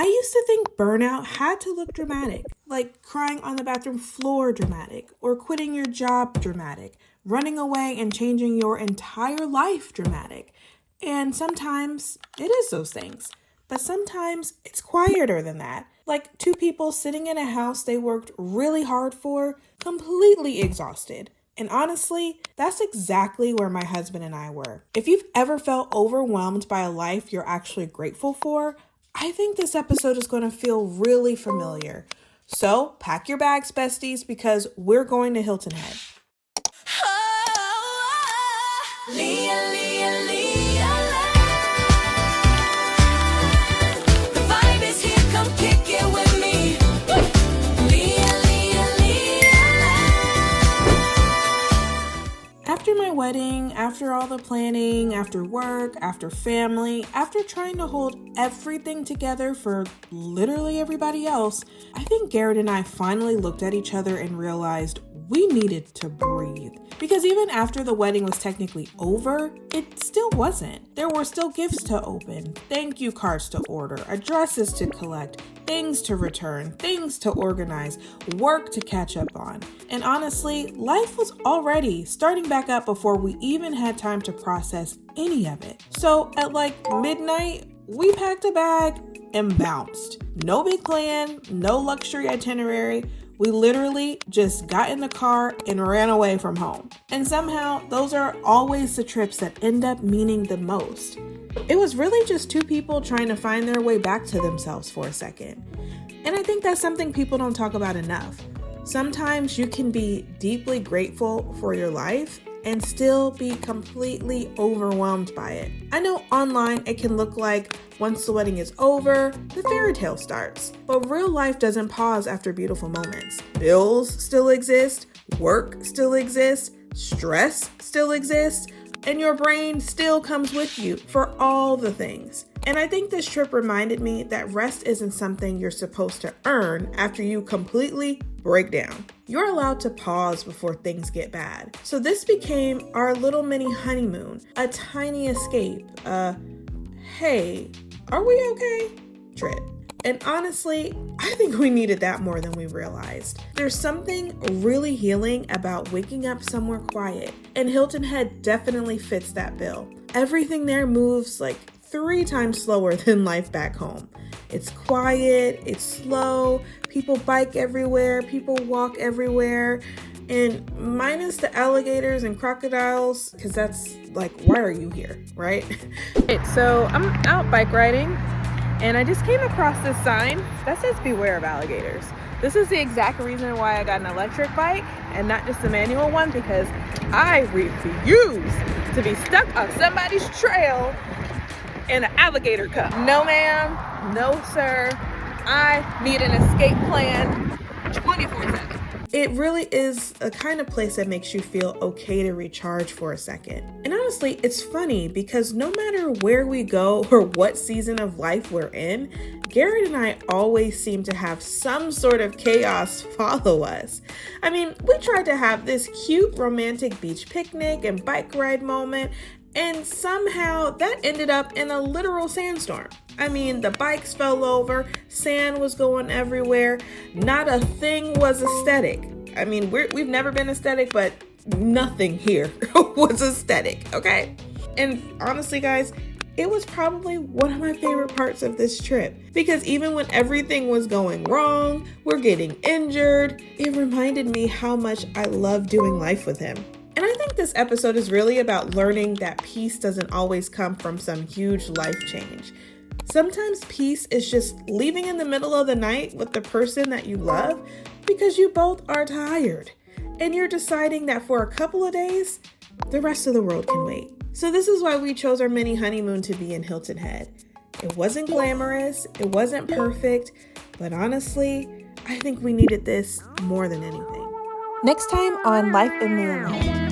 I used to think burnout had to look dramatic, like crying on the bathroom floor dramatic, or quitting your job dramatic, running away and changing your entire life dramatic. And sometimes it is those things, but sometimes it's quieter than that. Like two people sitting in a house they worked really hard for, completely exhausted. And honestly, that's exactly where my husband and I were. If you've ever felt overwhelmed by a life you're actually grateful for, I think this episode is going to feel really familiar. So pack your bags, besties, because we're going to Hilton Head. The vibe is here, come kick it with me. After my wedding, after all the planning, after work, after family, after trying to hold everything together for literally everybody else, I think Garrett and I finally looked at each other and realized we needed to breathe. Because even after the wedding was technically over, it still wasn't. There were still gifts to open, thank you cards to order, addresses to collect, things to return, things to organize, work to catch up on. And honestly, life was already starting back up before we even had time to process any of it. So at like midnight, we packed a bag and bounced. No big plan, no luxury itinerary. We literally just got in the car and ran away from home. And somehow, those are always the trips that end up meaning the most. It was really just two people trying to find their way back to themselves for a second. And I think that's something people don't talk about enough. Sometimes you can be deeply grateful for your life and still be completely overwhelmed by it. I know online it can look like once the wedding is over, the fairy tale starts. But real life doesn't pause after beautiful moments. Bills still exist, work still exists, stress still exists, and your brain still comes with you for all the things. And I think this trip reminded me that rest isn't something you're supposed to earn after you completely break down. You're allowed to pause before things get bad. So this became our little mini honeymoon, a tiny escape, hey, are we okay trip. And honestly, I think we needed that more than we realized. There's something really healing about waking up somewhere quiet, and Hilton Head definitely fits that bill. Everything there moves like 3 times slower than life back home. It's quiet, it's slow, people bike everywhere, people walk everywhere, and minus the alligators and crocodiles, because that's like, why are you here, right? So I'm out bike riding, and I just came across this sign that says beware of alligators. This is the exact reason why I got an electric bike and not just a manual one, because I refuse to be stuck on somebody's trail in an alligator cup. No ma'am, no sir, I need an escape plan 24/7. It really is a kind of place that makes you feel okay to recharge for a second. And honestly, it's funny because no matter where we go or what season of life we're in, Garrett and I always seem to have some sort of chaos follow us. I mean, we tried to have this cute romantic beach picnic and bike ride moment, and somehow that ended up in a literal sandstorm. I mean, the bikes fell over, sand was going everywhere, not a thing was aesthetic. I mean, we've never been aesthetic, but nothing here was aesthetic, okay? And honestly, guys, it was probably one of my favorite parts of this trip, because even when everything was going wrong, we're getting injured, it reminded me how much I love doing life with him. And I think this episode is really about learning that peace doesn't always come from some huge life change. Sometimes peace is just leaving in the middle of the night with the person that you love because you both are tired. And you're deciding that for a couple of days, the rest of the world can wait. So this is why we chose our mini honeymoon to be in Hilton Head. It wasn't glamorous, it wasn't perfect, but honestly, I think we needed this more than anything. Next time on Life in LiaLand.